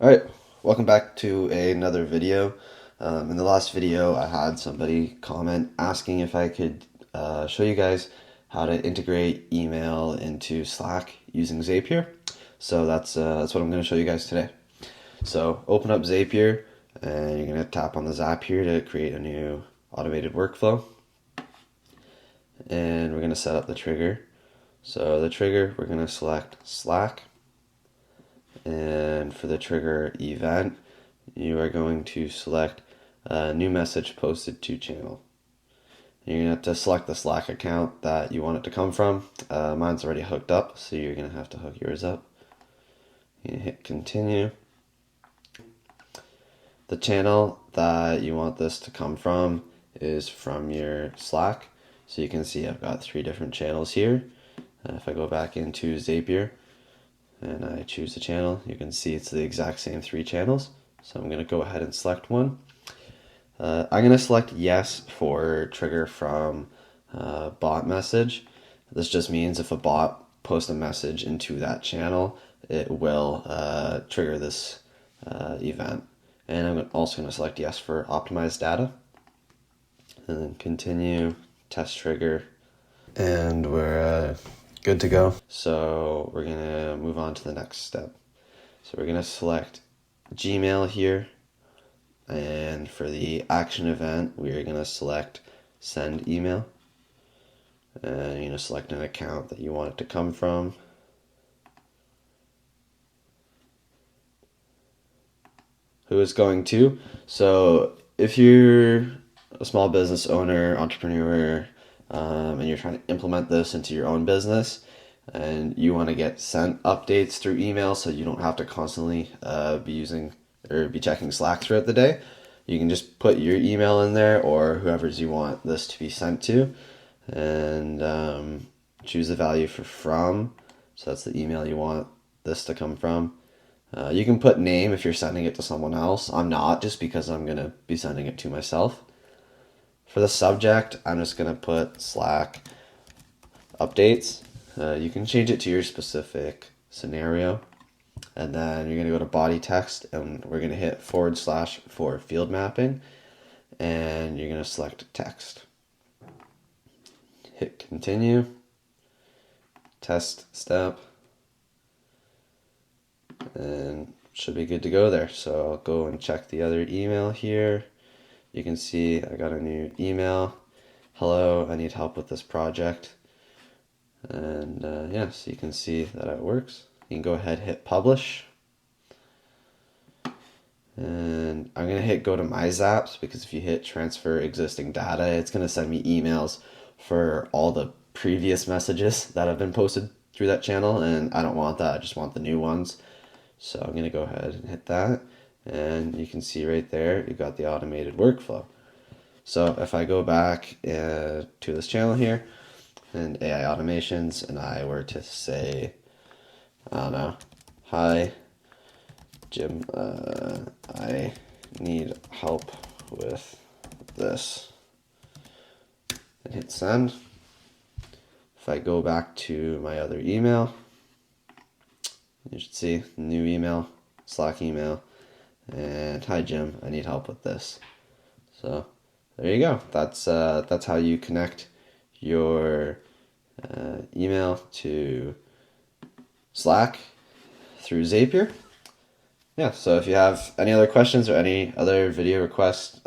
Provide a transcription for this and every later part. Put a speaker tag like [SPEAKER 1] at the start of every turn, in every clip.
[SPEAKER 1] Alright, welcome back to another video. In the last video, I had somebody comment asking if I could show you guys how to integrate email into Slack using Zapier. So that's what I'm going to show you guys today. So open up Zapier, and you're going to tap on the Zapier to create a new automated workflow. And we're going to set up the trigger. So the trigger, we're going to select Slack. And for the trigger event, you are going to select a new message posted to channel. You're going to have to select the Slack account that you want it to come from. Mine's already hooked up, so you're going to have to hook yours up. You hit continue. The channel that you want this to come from is from your Slack. So you can see I've got 3 different channels here. If I go back into Zapier, and I choose the channel, you can see it's the exact same 3 channels. So I'm going to go ahead and select one. I'm going to select yes for trigger from bot message. This just means if a bot posts a message into that channel, it will trigger this event. And I'm also going to select yes for optimized data. And then continue, test trigger, and we're good to go. So we're gonna move on to the next step. So we're gonna select Gmail here, and for the action event, we're gonna select send email, and you're gonna select an account that you want it to come from. Who it's going to. So if you're a small business owner, entrepreneur, and you're trying to implement this into your own business, and you want to get sent updates through email so you don't have to constantly be checking Slack throughout the day, you can just put your email in there or whoever's you want this to be sent to, and choose the value for from. So that's the email you want this to come from. You can put name if you're sending it to someone else. I'm not, just because I'm going to be sending it to myself. For the subject, I'm just going to put Slack updates. You can change it to your specific scenario. And then you're going to go to body text, and we're going to hit / for field mapping. And you're going to select text. Hit continue. Test step. And should be good to go there. So I'll go and check the other email here. You can see I got a new email. Hello, I need help with this project. And so you can see that it works. You can go ahead and hit publish. And I'm going to hit go to my Zaps, because if you hit transfer existing data, it's going to send me emails for all the previous messages that have been posted through that channel, and I don't want that. I just want the new ones. So I'm going to go ahead and hit that. And you can see right there, you got the automated workflow. So if I go back to this channel here, and AI automations, and I were to say, I don't know, hi, Jim, I need help with this, and hit send. If I go back to my other email, you should see new email, Slack email, and hi Jim, I need help with this. So there you go. That's how you connect your email to Slack through Zapier. Yeah, so if you have any other questions or any other video requests,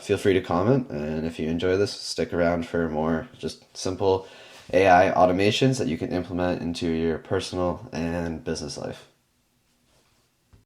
[SPEAKER 1] feel free to comment. And if you enjoy this, stick around for more just simple AI automations that you can implement into your personal and business life.